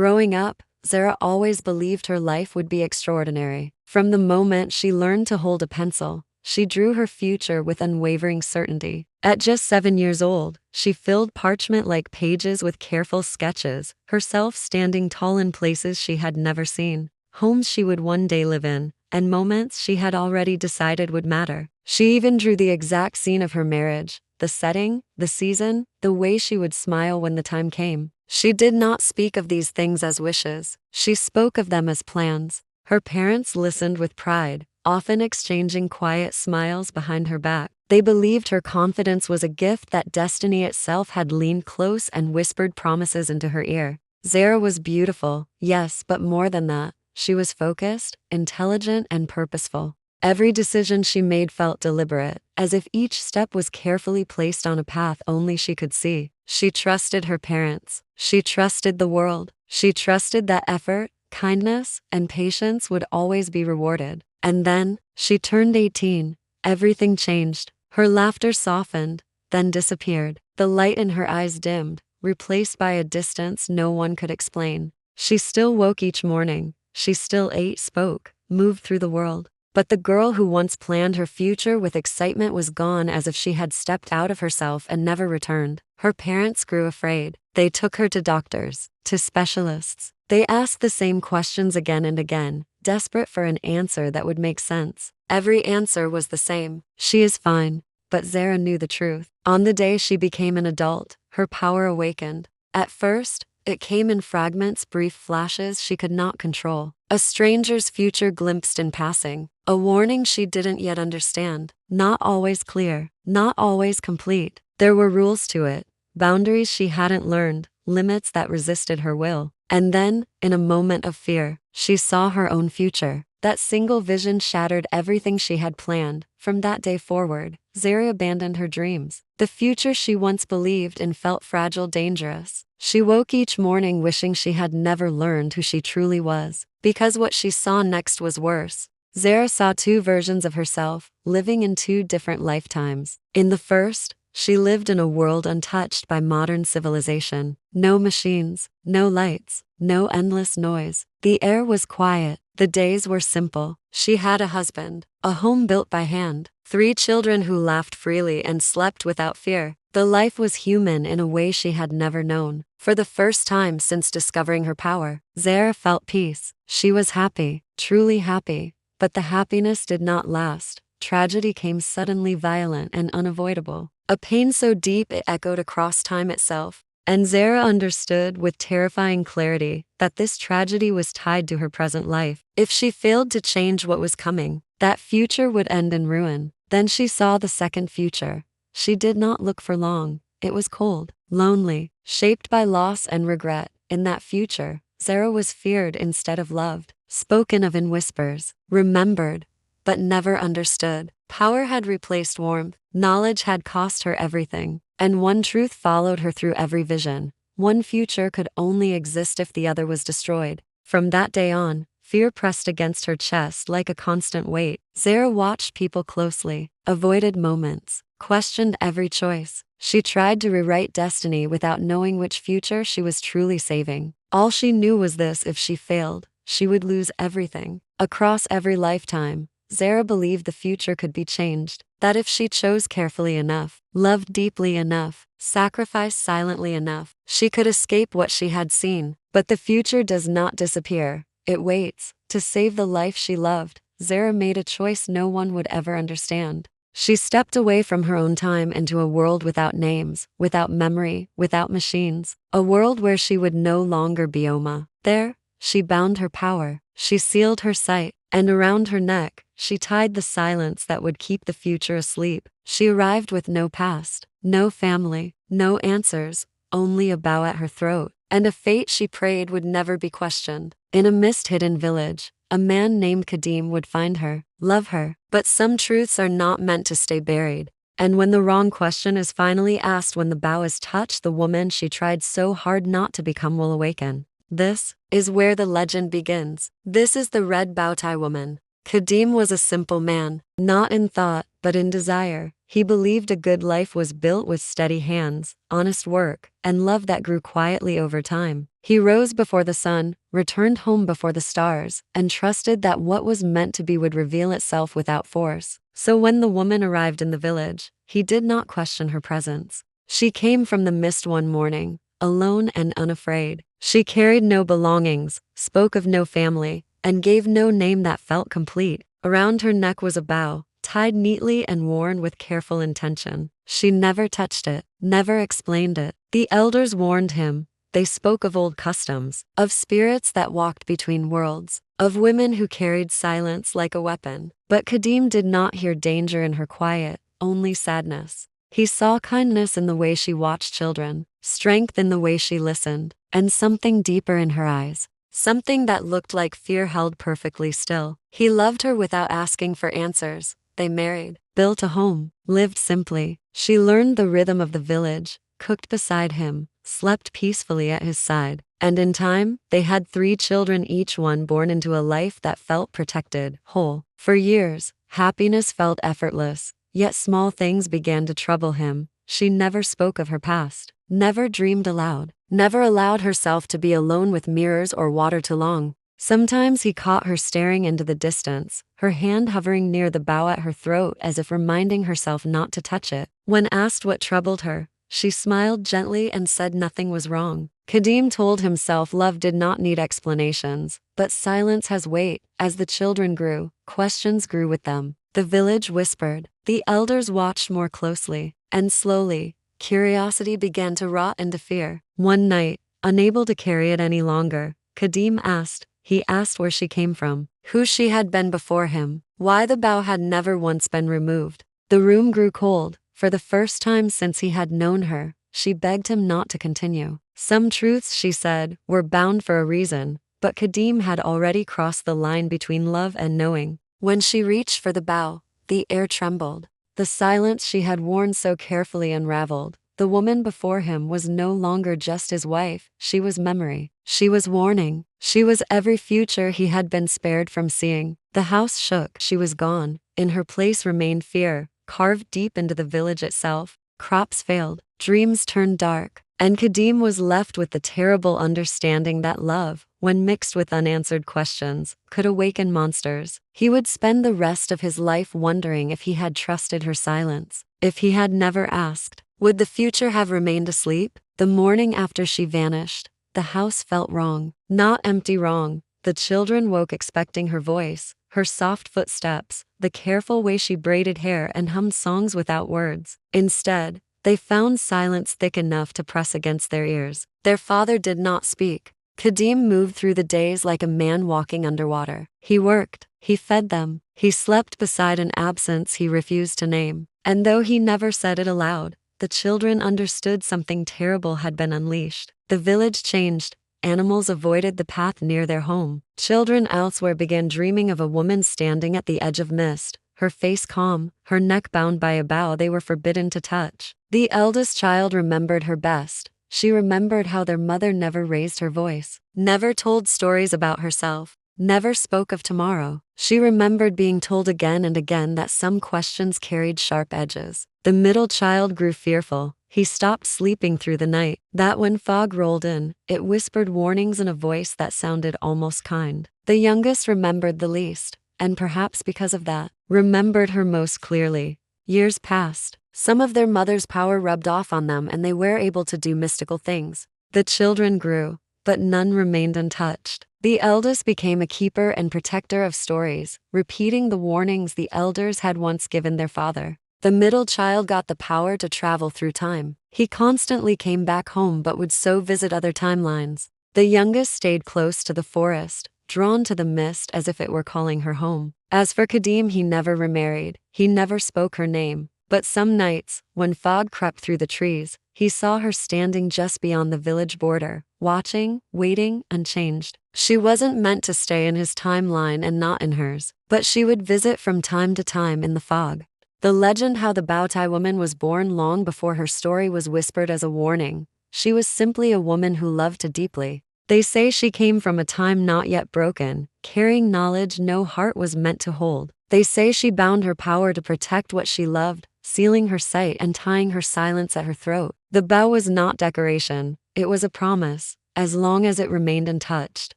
Growing up, Zara always believed her life would be extraordinary. From the moment she learned to hold a pencil, she drew her future with unwavering certainty. At just 7 years old, she filled parchment-like pages with careful sketches, herself standing tall in places she had never seen, homes she would one day live in, and moments she had already decided would matter. She even drew the exact scene of her marriage, the setting, the season, the way she would smile when the time came. She did not speak of these things as wishes. She spoke of them as plans. Her parents listened with pride, often exchanging quiet smiles behind her back. They believed her confidence was a gift that destiny itself had leaned close and whispered promises into her ear. Zara was beautiful, yes, but more than that. She was focused, intelligent, and purposeful. Every decision she made felt deliberate, as if each step was carefully placed on a path only she could see. She trusted her parents. She trusted the world. She trusted that effort, kindness, and patience would always be rewarded. And then, she turned 18. Everything changed. Her laughter softened, then disappeared. The light in her eyes dimmed, replaced by a distance no one could explain. She still woke each morning. She still ate, spoke, moved through the world. But the girl who once planned her future with excitement was gone, as if she had stepped out of herself and never returned. Her parents grew afraid. They took her to doctors, to specialists. They asked the same questions again and again, desperate for an answer that would make sense. Every answer was the same. She is fine. But Zara knew the truth. On the day she became an adult, her power awakened. At first, it came in fragments, brief flashes she could not control. A stranger's future glimpsed in passing. A warning she didn't yet understand. Not always clear. Not always complete. There were rules to it. Boundaries she hadn't learned. Limits that resisted her will. And then, in a moment of fear, she saw her own future. That single vision shattered everything she had planned. From that day forward, Zara abandoned her dreams. The future she once believed in felt fragile, dangerous. She woke each morning wishing she had never learned who she truly was. Because what she saw next was worse. Zara saw two versions of herself, living in two different lifetimes. In the first, she lived in a world untouched by modern civilization. No machines, no lights, no endless noise. The air was quiet. The days were simple. She had a husband, a home built by hand, 3 children who laughed freely and slept without fear. The life was human in a way she had never known. For the first time since discovering her power, Zara felt peace. She was happy, truly happy. But the happiness did not last. Tragedy came suddenly, violent and unavoidable. A pain so deep it echoed across time itself. And Zara understood with terrifying clarity that this tragedy was tied to her present life. If she failed to change what was coming, that future would end in ruin. Then she saw the second future. She did not look for long. It was cold, lonely, shaped by loss and regret. In that future, Zara was feared instead of loved, spoken of in whispers, remembered, but never understood. Power had replaced warmth. Knowledge had cost her everything. And one truth followed her through every vision. One future could only exist if the other was destroyed. From that day on, fear pressed against her chest like a constant weight. Zara watched people closely, avoided moments, questioned every choice. She tried to rewrite destiny without knowing which future she was truly saving. All she knew was this: if she failed, she would lose everything. Across every lifetime, Zara believed the future could be changed, that if she chose carefully enough, loved deeply enough, sacrificed silently enough, she could escape what she had seen. But the future does not disappear. It waits. To save the life she loved, Zara made a choice no one would ever understand. She stepped away from her own time into a world without names, without memory, without machines. A world where she would no longer be Oma. There, she bound her power. She sealed her sight. And around her neck, she tied the silence that would keep the future asleep. She arrived with no past, no family, no answers, only a bow at her throat, and a fate she prayed would never be questioned. In a mist-hidden village, a man named Kadeem would find her, love her. But some truths are not meant to stay buried. And when the wrong question is finally asked, when the bow is touched, the woman she tried so hard not to become will awaken. This is where the legend begins. This is the red bow tie woman. Kadeem was a simple man, not in thought, but in desire. He believed a good life was built with steady hands, honest work, and love that grew quietly over time. He rose before the sun, returned home before the stars, and trusted that what was meant to be would reveal itself without force. So when the woman arrived in the village, he did not question her presence. She came from the mist one morning, alone and unafraid. She carried no belongings, spoke of no family, and gave no name that felt complete. Around her neck was a bow, tied neatly and worn with careful intention. She never touched it, never explained it. The elders warned him. They spoke of old customs, of spirits that walked between worlds, of women who carried silence like a weapon. But Kadeem did not hear danger in her quiet, only sadness. He saw kindness in the way she watched children, strength in the way she listened, and something deeper in her eyes. Something that looked like fear held perfectly still. He loved her without asking for answers. They married, built a home, lived simply. She learned the rhythm of the village, cooked beside him, slept peacefully at his side. And in time, they had 3 children, each one born into a life that felt protected, whole. For years, happiness felt effortless, yet small things began to trouble him. She never spoke of her past, never dreamed aloud, never allowed herself to be alone with mirrors or water too long. Sometimes he caught her staring into the distance, her hand hovering near the bow at her throat as if reminding herself not to touch it. When asked what troubled her, she smiled gently and said nothing was wrong. Kadeem told himself love did not need explanations, but silence has weight. As the children grew, questions grew with them. The village whispered, the elders watched more closely, and slowly, curiosity began to rot into fear. One night, unable to carry it any longer, Kadeem asked. He asked where she came from, who she had been before him, why the bow had never once been removed. The room grew cold. For the first time since he had known her, she begged him not to continue. Some truths, she said, were bound for a reason, but Kadeem had already crossed the line between love and knowing. When she reached for the bow, the air trembled. The silence she had worn so carefully unraveled. The woman before him was no longer just his wife, she was memory. She was warning. She was every future he had been spared from seeing. The house shook. She was gone. In her place remained fear, carved deep into the village itself. Crops failed, dreams turned dark, and Kadeem was left with the terrible understanding that love, when mixed with unanswered questions, could awaken monsters. He would spend the rest of his life wondering if he had trusted her silence, if he had never asked. Would the future have remained asleep? The morning after she vanished, the house felt wrong. Not empty wrong. The children woke expecting her voice, her soft footsteps, the careful way she braided hair and hummed songs without words. Instead, they found silence thick enough to press against their ears. Their father did not speak. Kadeem moved through the days like a man walking underwater. He worked, he fed them, he slept beside an absence he refused to name. And though he never said it aloud, the children understood something terrible had been unleashed. The village changed. Animals avoided the path near their home. Children elsewhere began dreaming of a woman standing at the edge of mist, her face calm, her neck bound by a bough they were forbidden to touch. The eldest child remembered her best. She remembered how their mother never raised her voice, never told stories about herself, never spoke of tomorrow. She remembered being told again and again that some questions carried sharp edges. The middle child grew fearful. He stopped sleeping through the night. That when fog rolled in, it whispered warnings in a voice that sounded almost kind. The youngest remembered the least, and perhaps because of that, remembered her most clearly. Years passed. Some of their mother's power rubbed off on them and they were able to do mystical things. The children grew, but none remained untouched. The eldest became a keeper and protector of stories, repeating the warnings the elders had once given their father. The middle child got the power to travel through time. He constantly came back home but would so visit other timelines. The youngest stayed close to the forest, drawn to the mist as if it were calling her home. As for Kadeem, he never remarried. He never spoke her name. But some nights, when fog crept through the trees, he saw her standing just beyond the village border, watching, waiting, unchanged. She wasn't meant to stay in his timeline and not in hers, but she would visit from time to time in the fog. The legend how the Bowtie woman was born long before her story was whispered as a warning. She was simply a woman who loved too deeply They say she came from a time not yet broken, carrying knowledge no heart was meant to hold. They say she bound her power to protect what she loved, sealing her sight and tying her silence at her throat. The bow was not decoration, it was a promise. As long as it remained untouched,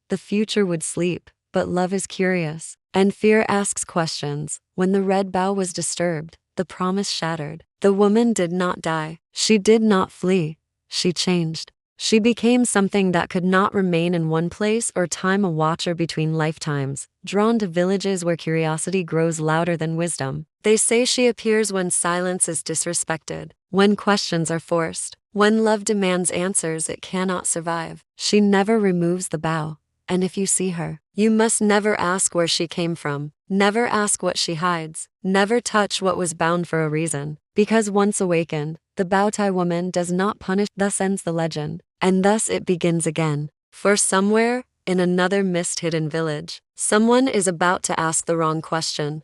the future would sleep. But love is curious, and fear asks questions. When the red bough was disturbed, the promise shattered. The woman did not die. She did not flee. She changed. She became something that could not remain in one place or time, a watcher between lifetimes, drawn to villages where curiosity grows louder than wisdom. They say she appears when silence is disrespected, when questions are forced, when love demands answers it cannot survive. She never removes the bow. And if you see her, you must never ask where she came from, never ask what she hides, never touch what was bound for a reason. Because once awakened, the bow tie woman does not punish. Thus ends the legend, and thus it begins again. For somewhere, in another mist-hidden village, someone is about to ask the wrong question.